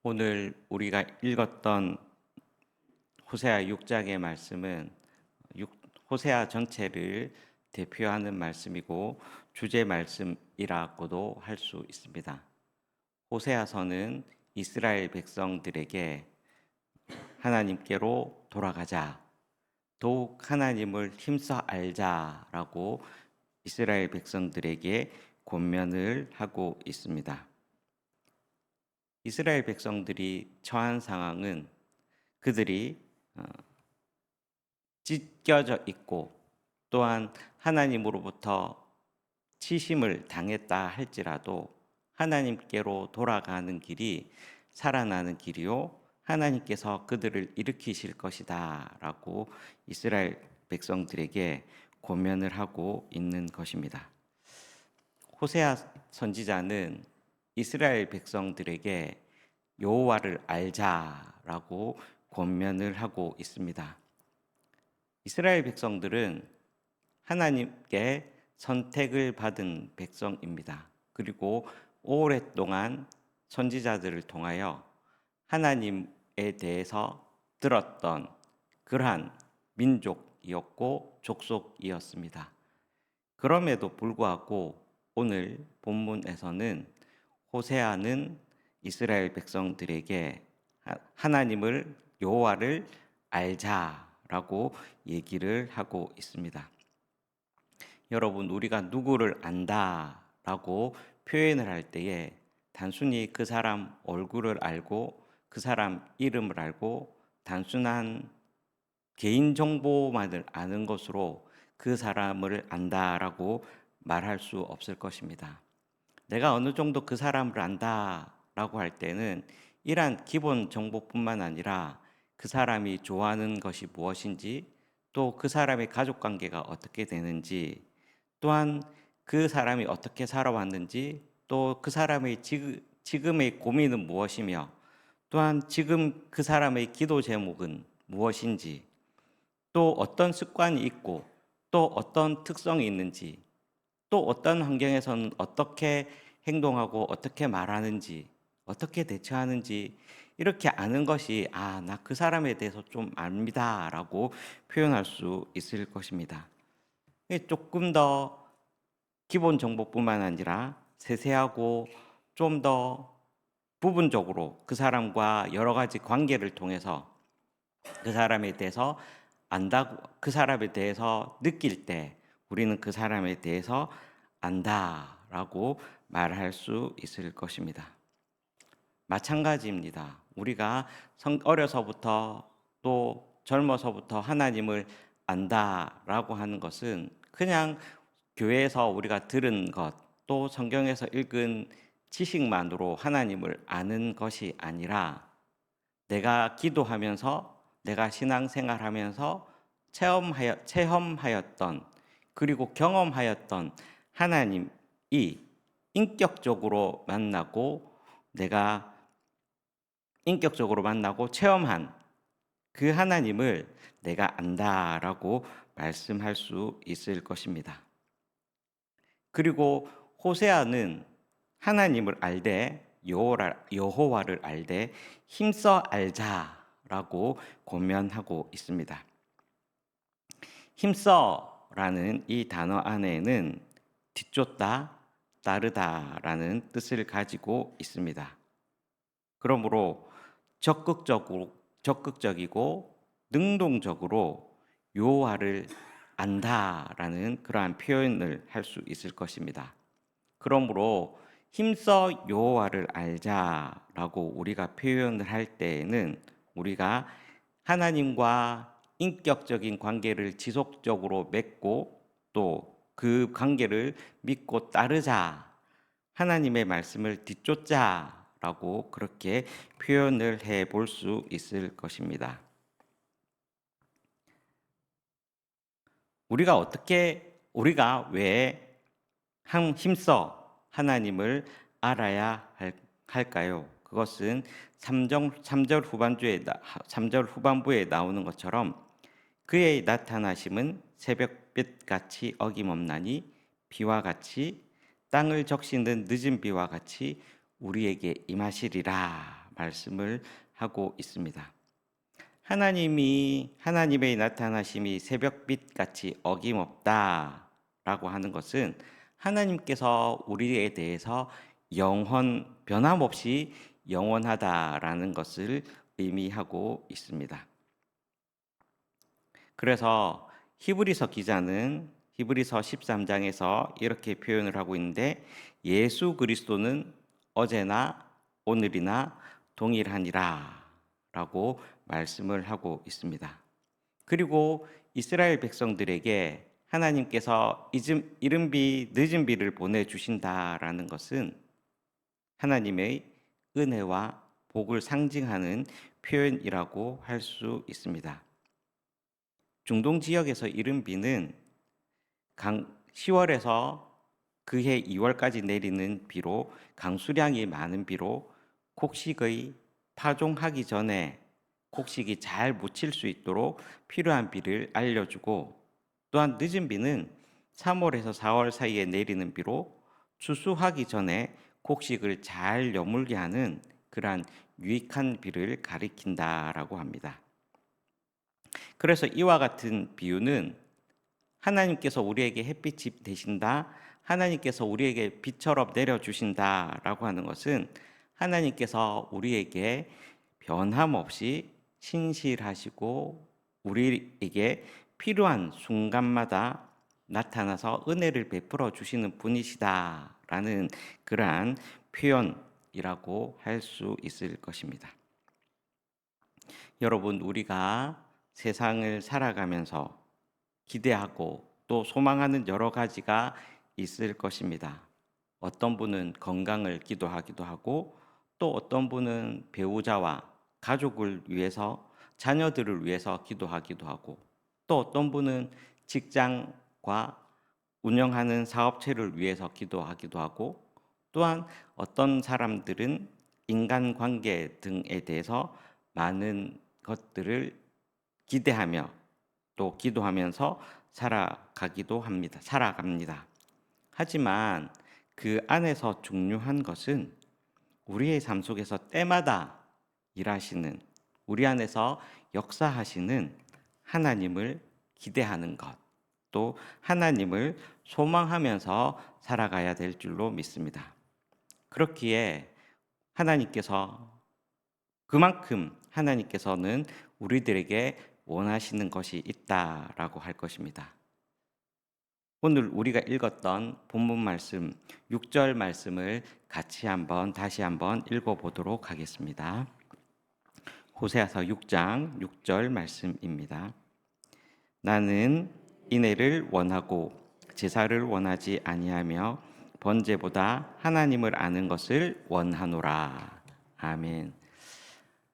오늘 우리가 읽었던 호세아 6장의 말씀은 호세아 전체를 대표하는 말씀이고 주제 말씀이라고도 할 수 있습니다. 호세아서는 이스라엘 백성들에게 하나님께로 돌아가자, 더욱 하나님을 힘써 알자라고 이스라엘 백성들에게 권면을 하고 있습니다. 이스라엘 백성들이 처한 상황은 그들이 찢겨져 있고 또한 하나님으로부터 치심을 당했다 할지라도 하나님께로 돌아가는 길이 살아나는 길이요 하나님께서 그들을 일으키실 것이다 라고 이스라엘 백성들에게 권면을 하고 있는 것입니다. 호세아 선지자는 이스라엘 백성들에게 여호와를 알자라고 권면을 하고 있습니다. 이스라엘 백성들은 하나님께 선택을 받은 백성입니다. 그리고 오랫동안 선지자들을 통하여 하나님에 대해서 들었던 그러한 민족이었고 족속이었습니다. 그럼에도 불구하고 오늘 본문에서는 호세아는 이스라엘 백성들에게 하나님을 여호와를 알자라고 얘기를 하고 있습니다. 여러분, 우리가 누구를 안다라고 표현을 할 때에 단순히 그 사람 얼굴을 알고 그 사람 이름을 알고 단순한 개인 정보만을 아는 것으로 그 사람을 안다라고 말할 수 없을 것입니다. 내가 어느 정도 그 사람을 안다라고 할 때는 이러한 기본 정보뿐만 아니라 그 사람이 좋아하는 것이 무엇인지, 또 그 사람의 가족 관계가 어떻게 되는지, 또한 그 사람이 어떻게 살아왔는지, 또 그 사람의 지금의 고민은 무엇이며, 또한 지금 그 사람의 기도 제목은 무엇인지, 또 어떤 습관이 있고, 또 어떤 특성이 있는지, 또 어떤 환경에서는 어떻게 행동하고 어떻게 말하는지, 어떻게 대처하는지 이렇게 아는 것이 나 그 사람에 대해서 좀 압니다라고 표현할 수 있을 것입니다. 조금 더 기본 정보뿐만 아니라 세세하고 좀 더 부분적으로 그 사람과 여러 가지 관계를 통해서 그 사람에 대해서 안다고, 그 사람에 대해서 느낄 때 우리는 그 사람에 대해서 안다라고 말할 수 있을 것입니다. 마찬가지입니다. 우리가 어려서부터 또 젊어서부터 하나님을 안다라고 하는 것은 그냥 교회에서 우리가 들은 것, 또 성경에서 읽은 지식만으로 하나님을 아는 것이 아니라 내가 기도하면서 내가 신앙생활하면서 체험하였던 그리고 경험하였던 하나님이 인격적으로 만나고 내가 인격적으로 만나고 체험한 그 하나님을 내가 안다라고 말씀할 수 있을 것입니다. 그리고 호세아는 하나님을 알되 여호와를 알되 힘써 알자라고 권면하고 있습니다. 힘써라는 이 단어 안에는 뒤쫓다, 따르다라는 뜻을 가지고 있습니다. 그러므로 적극적이고 능동적으로 여호와를 안다라는 그러한 표현을 할 수 있을 것입니다. 그러므로 힘써 여호와를 알자라고 우리가 표현을 할 때에는 우리가 하나님과 인격적인 관계를 지속적으로 맺고 또 그 관계를 믿고 따르자, 하나님의 말씀을 뒤쫓자라고 그렇게 표현을 해 볼 수 있을 것입니다. 우리가 왜 힘써 하나님을 알아야 할까요? 그것은 3절 후반부에 나오는 것처럼 그의 나타나심은 새벽빛 같이 어김없나니 비와 같이 땅을 적시는 늦은 비와 같이 우리에게 임하시리라 말씀을 하고 있습니다. 하나님의 나타나심이 새벽빛 같이 어김없다라고 하는 것은 하나님께서 우리에 대해서 변함없이 영원하다라는 것을 의미하고 있습니다. 그래서 히브리서 기자는 히브리서 13장에서 이렇게 표현을 하고 있는데, 예수 그리스도는 어제나 오늘이나 동일하니라 라고 말씀을 하고 있습니다. 그리고 이스라엘 백성들에게 하나님께서 늦은 비를 보내주신다라는 것은 하나님의 은혜와 복을 상징하는 표현이라고 할 수 있습니다. 중동 지역에서 이른 비는 10월에서 그해 2월까지 내리는 비로, 강수량이 많은 비로 곡식의 파종하기 전에 곡식이 잘 묻힐 수 있도록 필요한 비를 알려주고, 또한 늦은 비는 3월에서 4월 사이에 내리는 비로 추수하기 전에 곡식을 잘 여물게 하는 그러한 유익한 비를 가리킨다라고 합니다. 그래서 이와 같은 비유는 하나님께서 우리에게 햇빛이 되신다, 하나님께서 우리에게 비처럼 내려주신다라고 하는 것은 하나님께서 우리에게 변함없이 신실하시고 우리에게 필요한 순간마다 나타나서 은혜를 베풀어 주시는 분이시다라는 그러한 표현이라고 할 수 있을 것입니다. 여러분, 우리가 세상을 살아가면서 기대하고 또 소망하는 여러 가지가 있을 것입니다. 어떤 분은 건강을 기도하기도 하고, 또 어떤 분은 배우자와 가족을 위해서, 자녀들을 위해서 기도하기도 하고, 또 어떤 분은 직장과 운영하는 사업체를 위해서 기도하기도 하고, 또한 어떤 사람들은 인간관계 등에 대해서 많은 것들을 기대하며 또 기도하면서 살아갑니다. 하지만 그 안에서 중요한 것은 우리의 삶 속에서 때마다 일하시는, 우리 안에서 역사하시는 하나님을 기대하는 것, 또 하나님을 소망하면서 살아가야 될 줄로 믿습니다. 그렇기에 그만큼 하나님께서는 우리들에게 원하시는 것이 있다라고 할 것입니다. 오늘 우리가 읽었던 본문 말씀 6절 말씀을 다시 한번 읽어보도록 하겠습니다. 호세아서 6장 6절 말씀입니다. 나는 인애를 원하고 제사를 원하지 아니하며 번제보다 하나님을 아는 것을 원하노라. 아멘.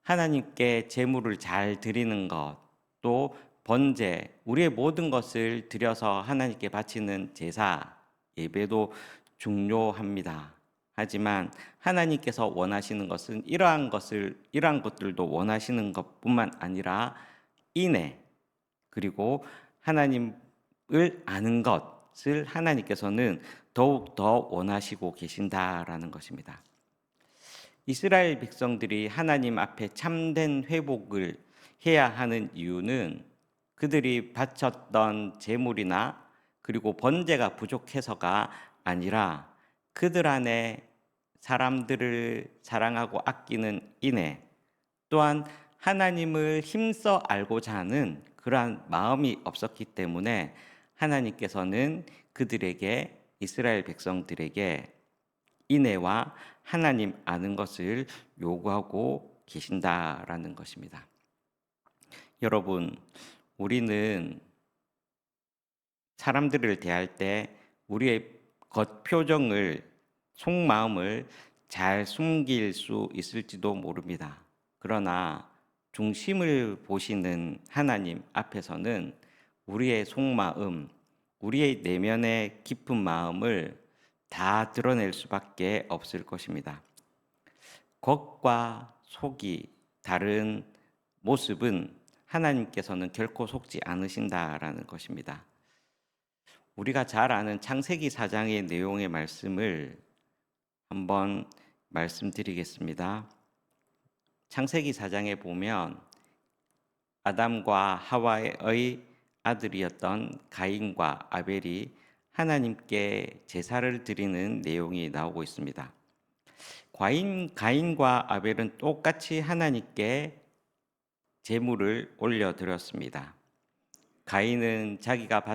하나님께 제물을 잘 드리는 것, 또 번제, 우리의 모든 것을 드려서 하나님께 바치는 제사, 예배도 중요합니다. 하지만 하나님께서 원하시는 것은 이러한 것들도 원하시는 것뿐만 아니라 인애, 그리고 하나님을 아는 것을 하나님께서는 더욱 더 원하시고 계신다라는 것입니다. 이스라엘 백성들이 하나님 앞에 참된 회복을 해야 하는 이유는 그들이 바쳤던 제물이나 그리고 번제가 부족해서가 아니라 그들 안에 사람들을 사랑하고 아끼는 인애, 또한 하나님을 힘써 알고자 하는 그러한 마음이 없었기 때문에 하나님께서는 이스라엘 백성들에게 인애와 하나님 아는 것을 요구하고 계신다라는 것입니다. 여러분, 우리는 사람들을 대할 때 우리의 겉표정을, 속마음을 잘 숨길 수 있을지도 모릅니다. 그러나 중심을 보시는 하나님 앞에서는 우리의 속마음, 우리의 내면의 깊은 마음을 다 드러낼 수밖에 없을 것입니다. 겉과 속이 다른 모습은 하나님께서는 결코 속지 않으신다라는 것입니다. 우리가 잘 아는 창세기 4장의 내용의 말씀을 한번 말씀드리겠습니다. 창세기 4장에 보면 아담과 하와의 아들이었던 가인과 아벨이 하나님께 제사를 드리는 내용이 나오고 있습니다. 가인과 아벨은 똑같이 하나님께 제물을 올려드렸습니다. 가인은 자기가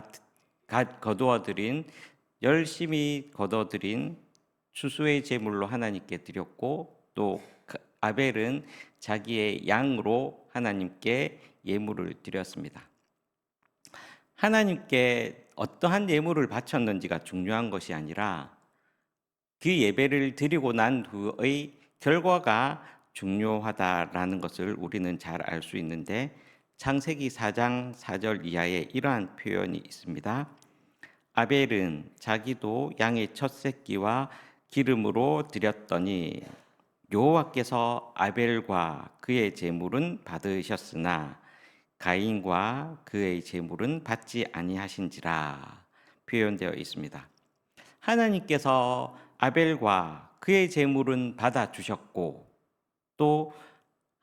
열심히 거둬들인 추수의 제물로 하나님께 드렸고, 또 아벨은 자기의 양으로 하나님께 예물을 드렸습니다. 하나님께 어떠한 예물을 바쳤는지가 중요한 것이 아니라 그 예배를 드리고 난 후의 결과가 중요하다라는 것을 우리는 잘 알 수 있는데, 창세기 4장 4절 이하에 이러한 표현이 있습니다. 아벨은 자기도 양의 첫 새끼와 기름으로 드렸더니 여호와께서 아벨과 그의 제물은 받으셨으나 가인과 그의 제물은 받지 아니하신지라 표현되어 있습니다. 하나님께서 아벨과 그의 제물은 받아 주셨고, 또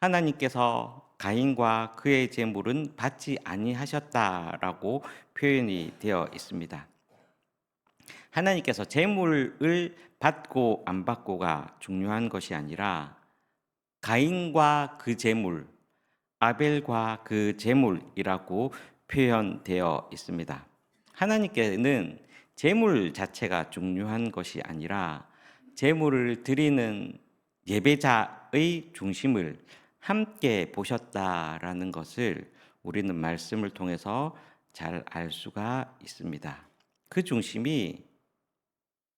하나님께서 가인과 그의 제물은 받지 아니하셨다라고 표현이 되어 있습니다. 하나님께서 제물을 받고 안 받고가 중요한 것이 아니라 가인과 그 제물, 아벨과 그 제물이라고 표현되어 있습니다. 하나님께는 제물 자체가 중요한 것이 아니라 제물을 드리는 예배자의 중심을 함께 보셨다라는 것을 우리는 말씀을 통해서 잘 알 수가 있습니다. 그 중심이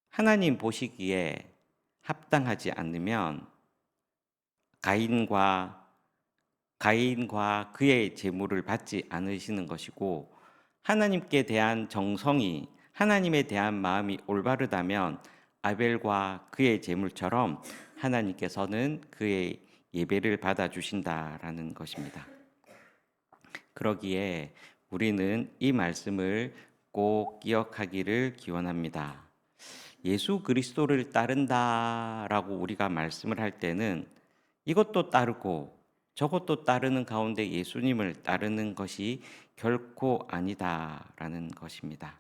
하나님 보시기에 합당하지 않으면 가인과 그의 제물을 받지 않으시는 것이고, 하나님께 대한 정성이, 하나님에 대한 마음이 올바르다면 아벨과 그의 제물처럼 하나님께서는 그의 예배를 받아주신다라는 것입니다. 그러기에 우리는 이 말씀을 꼭 기억하기를 기원합니다. 예수 그리스도를 따른다라고 우리가 말씀을 할 때는 이것도 따르고 저것도 따르는 가운데 예수님을 따르는 것이 결코 아니다라는 것입니다.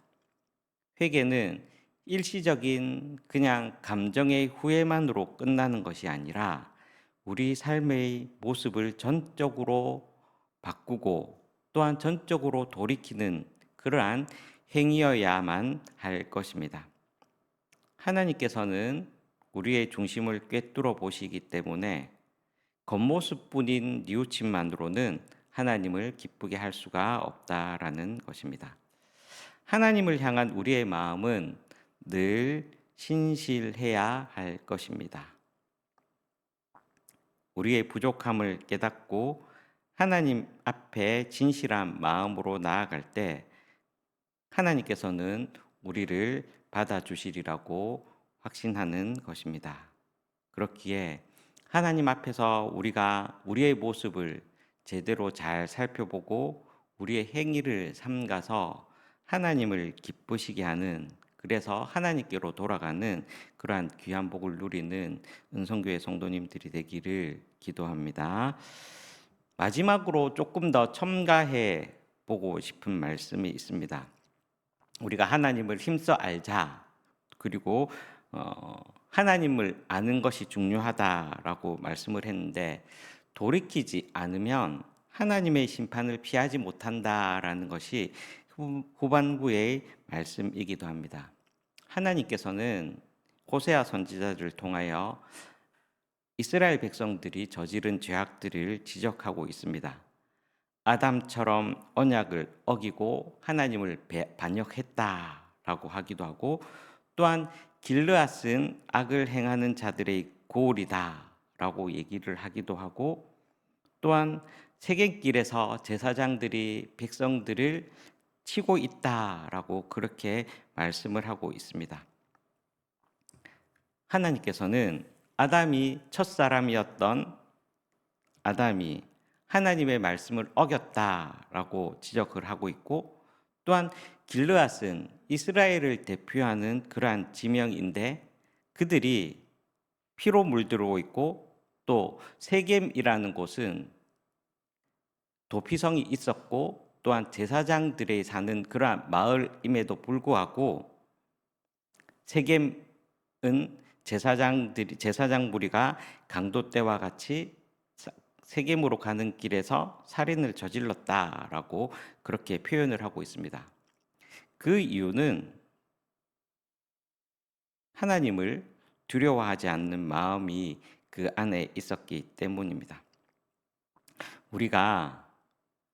회개는 일시적인 그냥 감정의 후회만으로 끝나는 것이 아니라 우리 삶의 모습을 전적으로 바꾸고 또한 전적으로 돌이키는 그러한 행위여야만 할 것입니다. 하나님께서는 우리의 중심을 꿰뚫어 보시기 때문에 겉모습뿐인 뉘우침만으로는 하나님을 기쁘게 할 수가 없다라는 것입니다. 하나님을 향한 우리의 마음은 늘 신실해야 할 것입니다. 우리의 부족함을 깨닫고 하나님 앞에 진실한 마음으로 나아갈 때 하나님께서는 우리를 받아주시리라고 확신하는 것입니다. 그렇기에 하나님 앞에서 우리가 우리의 모습을 제대로 잘 살펴보고 우리의 행위를 삼가서 하나님을 기쁘시게 하는, 그래서 하나님께로 돌아가는 그러한 귀한 복을 누리는 은성교회 성도님들이 되기를 기도합니다. 마지막으로 조금 더 첨가해 보고 싶은 말씀이 있습니다. 우리가 하나님을 힘써 알자, 그리고 하나님을 아는 것이 중요하다라고 말씀을 했는데, 돌이키지 않으면 하나님의 심판을 피하지 못한다라는 것이 후반부의 말씀이기도 합니다. 하나님께서는 호세아 선지자를 통하여 이스라엘 백성들이 저지른 죄악들을 지적하고 있습니다. 아담처럼 언약을 어기고 하나님을 반역했다라고 하기도 하고, 또한 길르앗은 악을 행하는 자들의 고을이다라고 얘기를 하기도 하고, 또한 세겜길에서 제사장들이 백성들을 치고 있다라고 그렇게 말씀을 하고 있습니다. 하나님께서는 아담이 첫사람이었던 아담이 하나님의 말씀을 어겼다라고 지적을 하고 있고, 또한 길르앗은 이스라엘을 대표하는 그러한 지명인데 그들이 피로 물들고 있고 또 세겜이라는 곳은 도피성이 있었고 또한 제사장들이 사는 그러한 마을임에도 불구하고 세겜은 제사장 무리가 강도 때와 같이 세겜으로 가는 길에서 살인을 저질렀다라고 그렇게 표현을 하고 있습니다. 그 이유는 하나님을 두려워하지 않는 마음이 그 안에 있었기 때문입니다. 우리가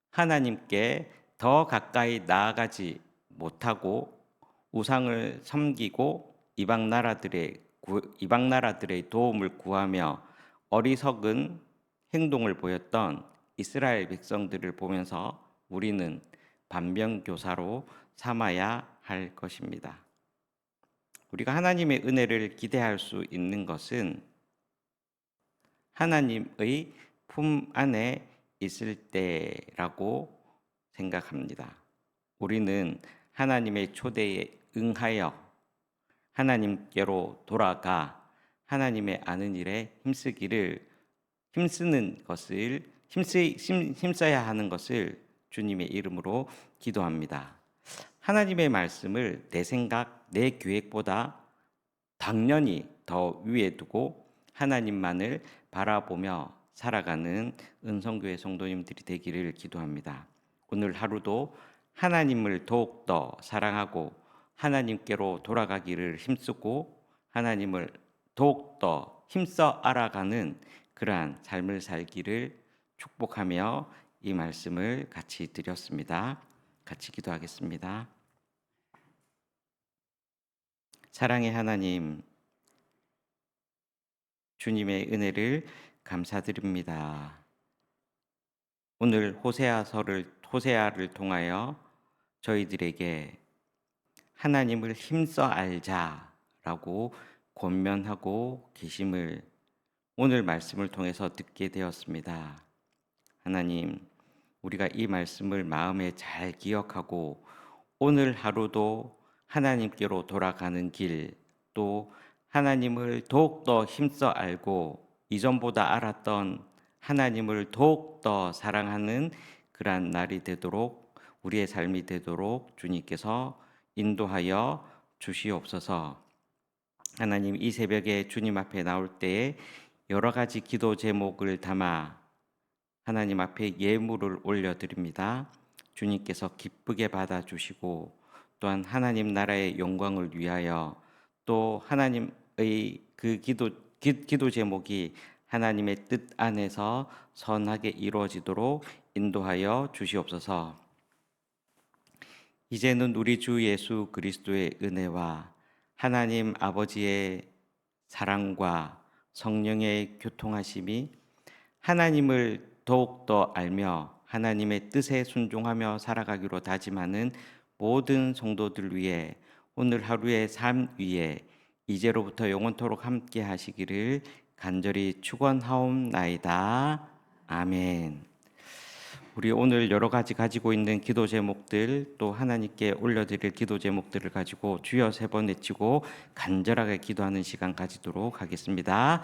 하나님께 더 가까이 나아가지 못하고 우상을 섬기고 이방 나라들의 도움을 구하며 어리석은 행동을 보였던 이스라엘 백성들을 보면서 우리는 반면교사로 삼아야 할 것입니다. 우리가 하나님의 은혜를 기대할 수 있는 것은 하나님의 품 안에 있을 때라고 생각합니다. 우리는 하나님의 초대에 응하여 하나님께로 돌아가 하나님의 아는 일에 힘써야 하는 것을 주님의 이름으로 기도합니다. 하나님의 말씀을 내 생각, 내 계획보다 당연히 더 위에 두고 하나님만을 바라보며 살아가는 은성교회 성도님들이 되기를 기도합니다. 오늘 하루도 하나님을 더욱더 사랑하고 하나님께로 돌아가기를 힘쓰고 하나님을 더욱더 힘써 알아가는 그러한 삶을 살기를 축복하며 이 말씀을 같이 드렸습니다. 같이 기도하겠습니다. 사랑의 하나님, 주님의 은혜를 감사드립니다. 오늘 호세아를 통하여 저희들에게 하나님을 힘써 알자라고 권면하고 계심을 오늘 말씀을 통해서 듣게 되었습니다. 하나님, 우리가 이 말씀을 마음에 잘 기억하고 오늘 하루도 하나님께로 돌아가는 길, 또 하나님을 더욱더 힘써 알고 이전보다 알았던 하나님을 더욱더 사랑하는 그러한 날이 되도록 우리의 삶이 되도록 주님께서 인도하여 주시옵소서. 하나님, 이 새벽에 주님 앞에 나올 때에 여러 가지 기도 제목을 담아 하나님 앞에 예물을 올려드립니다. 주님께서 기쁘게 받아주시고 또한 하나님 나라의 영광을 위하여 또 하나님의 그 기도 제목이 하나님의 뜻 안에서 선하게 이루어지도록 인도하여 주시옵소서. 이제는 우리 주 예수 그리스도의 은혜와 하나님 아버지의 사랑과 성령의 교통하심이 하나님을 더욱더 알며 하나님의 뜻에 순종하며 살아가기로 다짐하는 모든 성도들 위해 오늘 하루의 삶 위에 이제로부터 영원토록 함께 하시기를 간절히 축원하옵나이다. 아멘. 우리 오늘 여러 가지 가지고 있는 기도 제목들 또 하나님께 올려드릴 기도 제목들을 가지고 주여 3번 외치고 간절하게 기도하는 시간 가지도록 하겠습니다.